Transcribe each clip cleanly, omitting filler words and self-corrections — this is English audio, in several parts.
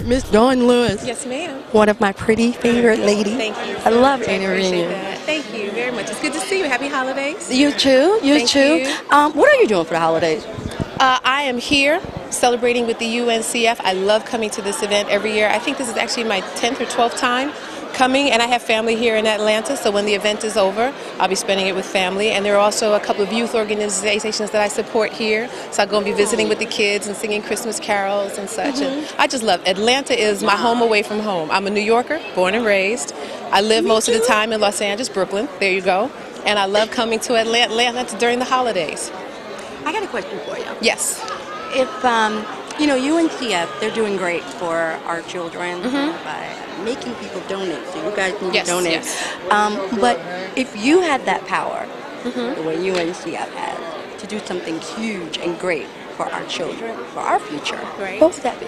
Miss Dawn Lewis. Yes, ma'am. One of my pretty favorite ladies. Thank you. I love Appreciate interviewing you. that. Thank you very much. It's good to see you. Happy holidays. You too. You Thank too. you. What are you doing for the holidays? I am here celebrating with the UNCF. I love coming to this event every year. I think this is actually my 10th or 12th time coming, and I have family here in Atlanta, so when the event is over, I'll be spending it with family. And there are also a couple of youth organizations that I support here, so I'm going to be visiting with the kids and singing Christmas carols and such. And I just love Atlanta. Is my home away from home. I'm a New Yorker, born and raised. I live most of the time in Los Angeles, Brooklyn. There you go. And I love coming to Atlanta during the holidays. I got a question for you. Yes. If you know, UNCF, they're doing great for our children by making people donate. So you guys need to donate. Yes. But if you had that power, the way UNCF has, to do something huge and great for our children, for our future, what would that be?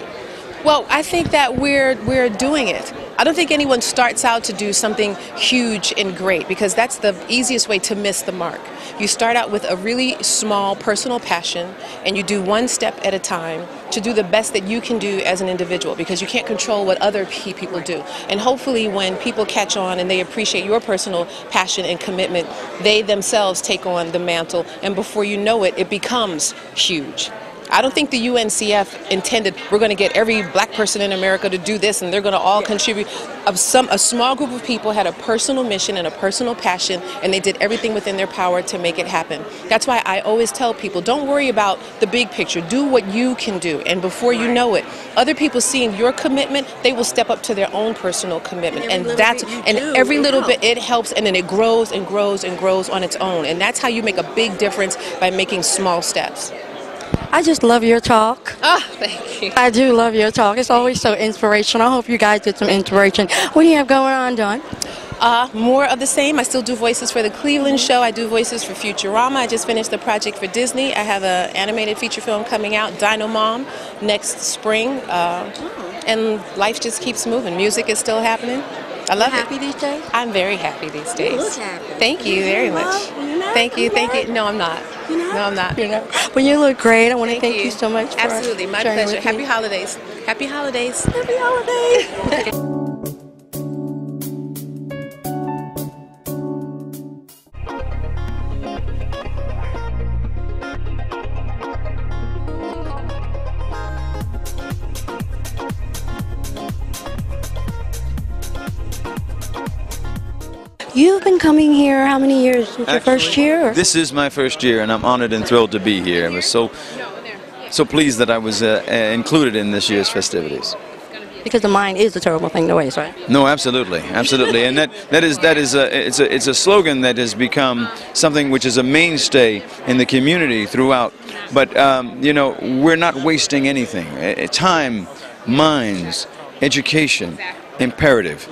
Well, I think that we're doing it. I don't think anyone starts out to do something huge and great, because that's the easiest way to miss the mark. You start out with a really small personal passion, and you do one step at a time to do the best that you can do as an individual, because you can't control what other people do. And hopefully when people catch on and they appreciate your personal passion and commitment, they themselves take on the mantle, and before you know it, it becomes huge. I don't think the UNCF intended we're going to get every black person in America to do this and they're going to all contribute. A small group of people had a personal mission and a personal passion, and they did everything within their power to make it happen. That's why I always tell people, don't worry about the big picture. Do what you can do, and before you know it, other people seeing your commitment, they will step up to their own personal commitment, and every little bit it helps, and then it grows and grows and grows on its own, and that's how you make a big difference, by making small steps. I just love your talk. Oh, thank you. I do love your talk. It's always so inspirational. I hope you guys get some inspiration. What do you have going on, Dawn? More of the same. I still do voices for the Cleveland show. I do voices for Futurama. I just finished the project for Disney. I have an animated feature film coming out, Dino Mom, next spring. And life just keeps moving. Music is still happening. I love it. Happy these days? I'm very happy these days. You look happy. Thank you very much. Thank you. No, I'm not. No, I'm not. Well, you look great. I want to thank you so much for Absolutely, my sharing pleasure. with me. Happy holidays. Happy holidays. Happy holidays. You've been coming here how many years? Is your first year? Or? This is my first year, and I'm honored and thrilled to be here. I was so pleased that I was included in this year's festivities. Because the mind is a terrible thing to waste, right? No, absolutely, absolutely, and it's a slogan that has become something which is a mainstay in the community throughout. But you know, we're not wasting anything. Time, minds, education. Imperative,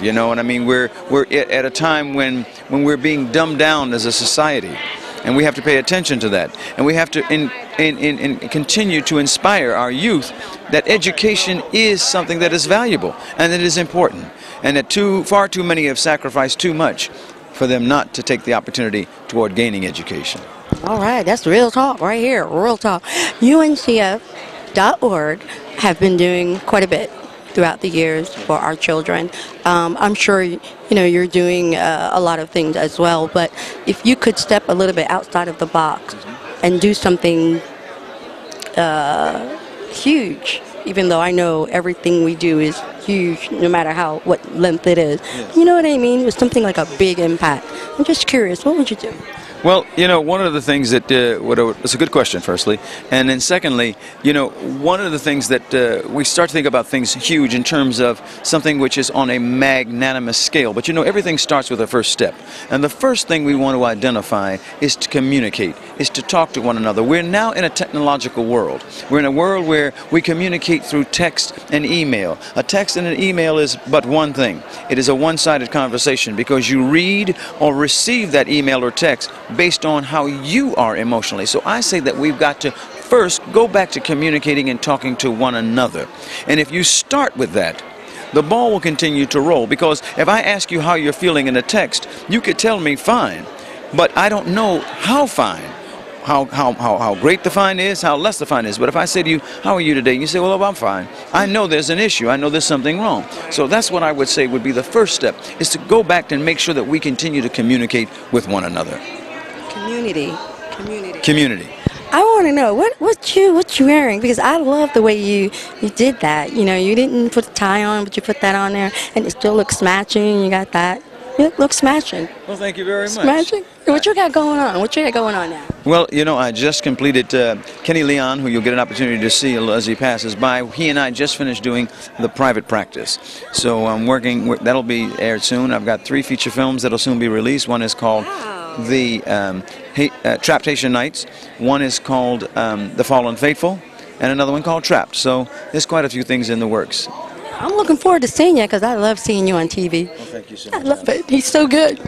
you know what I mean? We're at a time when we're being dumbed down as a society, and we have to pay attention to that, and we have to continue to inspire our youth that education is something that is valuable and that is important, and that far too many have sacrificed too much for them not to take the opportunity toward gaining education. All right, that's real talk right here, real talk. UNCF.org have been doing quite a bit throughout the years for our children. I'm sure you're doing a lot of things as well, but if you could step a little bit outside of the box and do something huge, even though I know everything we do is huge, no matter what length it is. Yes. You know what I mean? With something like a big impact. I'm just curious, what would you do? Well, you know, one of the things that, it's a good question, firstly, and then secondly, you know, one of the things that we start to think about things huge in terms of something which is on a magnanimous scale, but you know, everything starts with a first step, and the first thing we want to identify is to communicate, is to talk to one another. We're now in a technological world. We're in a world where we communicate through text and email. A text and an email is but one thing. It is a one-sided conversation, because you read or receive that email or text based on how you are emotionally. So I say that we've got to first go back to communicating and talking to one another. And if you start with that, the ball will continue to roll, because if I ask you how you're feeling in a text, you could tell me fine, but I don't know how fine how great the find is, how less the find is. But if I say to you, how are you today? And you say, well, I'm fine. I know there's an issue. I know there's something wrong. So that's what I would say would be the first step, is to go back and make sure that we continue to communicate with one another. Community. I want to know what you wearing, because I love the way you did that. You know, you didn't put a tie on, but you put that on there, and it still looks matching. You got that. It looks matching. Well, thank you very much. Matching. What you got going on? What you got going on now? Well, you know, I just completed Kenny Leon, who you'll get an opportunity to see as he passes by. He and I just finished doing the private practice. So I'm working, that'll be aired soon. I've got 3 feature films that'll soon be released. One is called The Trapped Haitian Nights. One is called The Fallen Faithful, and another one called Trapped. So there's quite a few things in the works. I'm looking forward to seeing you, because I love seeing you on TV. Well, thank you so much. I love it. He's so good.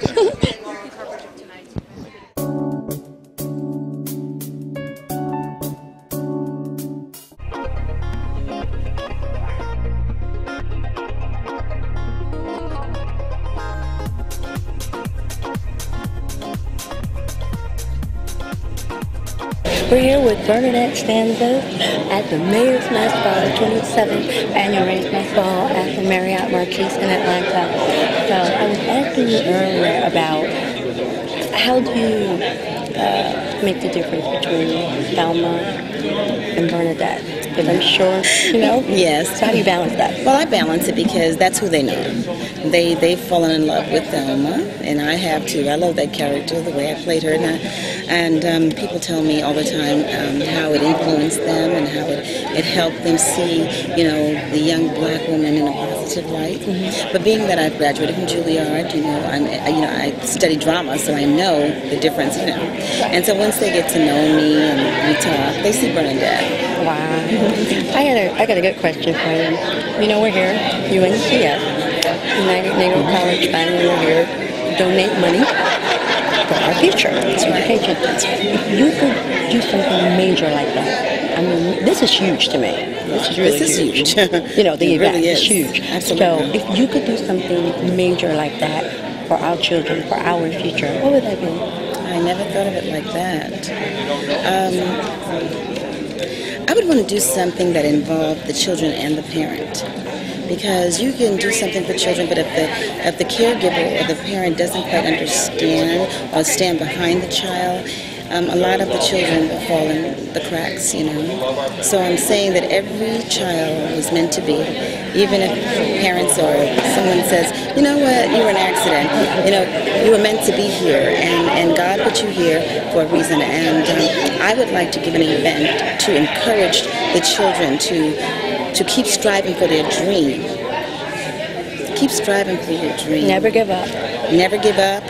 We're here with Bernadette Stanza at the Mayor's Mass Ball, 27th Annual Mayor's Mass Ball at the Marriott Marquis in Atlanta. So I was asking you earlier about how do you make the difference between Thelma and Bernadette? Because I'm sure, you know. Yes. So how do you balance that? Well, I balance it because that's who they know. They've fallen in love with Thelma, and I have too. I love that character, the way I played her, and people tell me all the time how it influenced them and how it helped them see, you know, the young black woman in a positive light. Mm-hmm. But being that I've graduated from Juilliard, I study drama, so I know the difference, you know. And so once they get to know me and we talk, they see Bernadette. Wow. I got a good question for you. You know, we're here, UNCF. United Negro College family, we're here to donate money for our future, it's education. If you could do something major like that, I mean, this is huge to me. This is really huge. You know, the event is huge. Absolutely. So if you could do something major like that for our children, for our future, what would that be? I never thought of it like that. I would want to do something that involved the children and the parent. Because you can do something for children, but if the caregiver or the parent doesn't quite understand or stand behind the child, a lot of the children will fall in the cracks, you know. So I'm saying that every child was meant to be, even if parents or someone says, you know what, you were an accident, you know, you were meant to be here, and God put you here for a reason. And I would like to give an event to encourage the children to keep striving for their dream. Keep striving for your dream. Never give up. Never give up.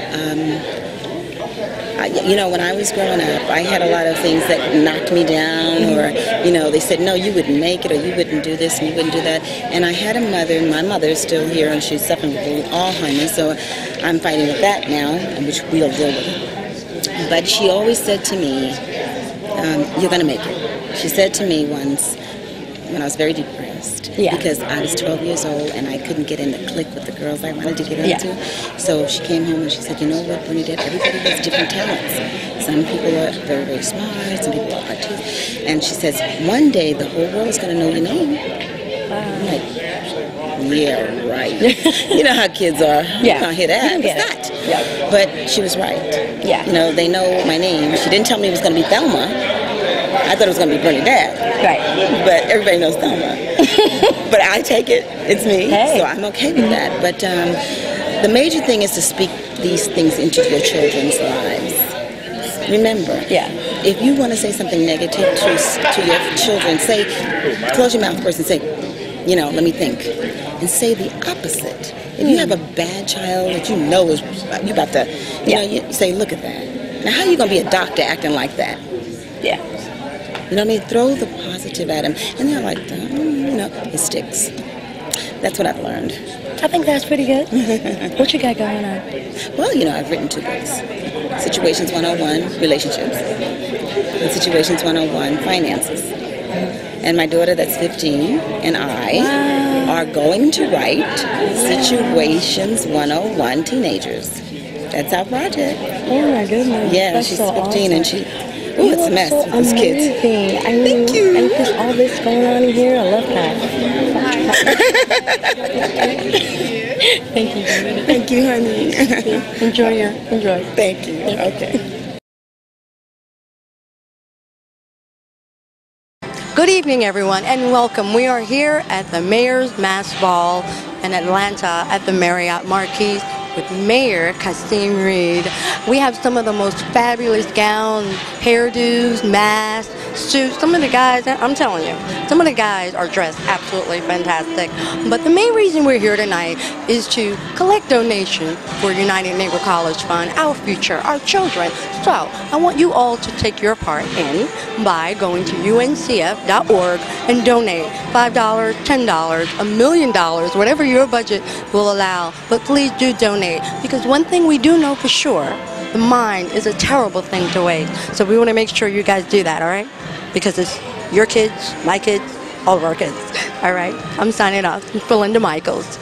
You know, when I was growing up, I had a lot of things that knocked me down, or, you know, they said, no, you wouldn't make it, or you wouldn't do this, and you wouldn't do that. And I had a mother, and my mother is still here, and she's suffering with Alzheimer's, so I'm fighting with that now, which we'll deal with. But she always said to me, you're going to make it. She said to me once, when I was very depressed, because I was 12 years old and I couldn't get in the clique with the girls I wanted to get into. So she came home and she said, you know what, Bernadette, everybody has different talents. Some people are very, very smart, some people are artists. And she says, one day the whole world is going to know your name. I'm like, yeah, right. You know how kids are. You can't hear that. It's not. But she was right. You know, they know my name. She didn't tell me it was going to be Thelma. I thought it was going to be Bernadette. Right. But everybody knows Thelma. But I take it. It's me. So I'm okay with that. But the major thing is to speak these things into your children's lives. Remember, if you want to say something negative to your children, say, close your mouth first and say, you know, let me think. And say the opposite. If you have a bad child that you know is, you about to, you know, you say, look at that. Now, how are you going to be a doctor acting like that? You know what I mean? Throw the positive at them. And they're like, you know, it sticks. That's what I've learned. I think that's pretty good. What you got going on? Well, you know, I've written 2 books. Situations 101, Relationships. And Situations 101, Finances. And my daughter that's 15 and I are going to write Situations 101, Teenagers. That's our project. Oh my goodness. Yeah, that's she's so 15 awesome. and Ooh, it's a mess with these kids. Amazing. I mean, Thank you. and there's all this going on in here. I love that. Thank you. Thank you, honey. Enjoy. Thank you. Okay. Good evening, everyone, and welcome. We are here at the Mayor's Mass Ball in Atlanta at the Marriott Marquis with Mayor Kasim Reed. We have some of the most fabulous gowns, hairdos, masks, suits. Some of the guys, I'm telling you, some of the guys are dressed absolutely fantastic. But the main reason we're here tonight is to collect donations for United Negro College Fund, our future, our children. So I want you all to take your part in by going to uncf.org and donate $5, $10, $1 million, whatever your budget will allow. But please do donate, because one thing we do know for sure, the mind is a terrible thing to waste. So we want to make sure you guys do that, all right? Because it's your kids, my kids, all of our kids. All right, I'm signing off. It's BaLinda Michaels.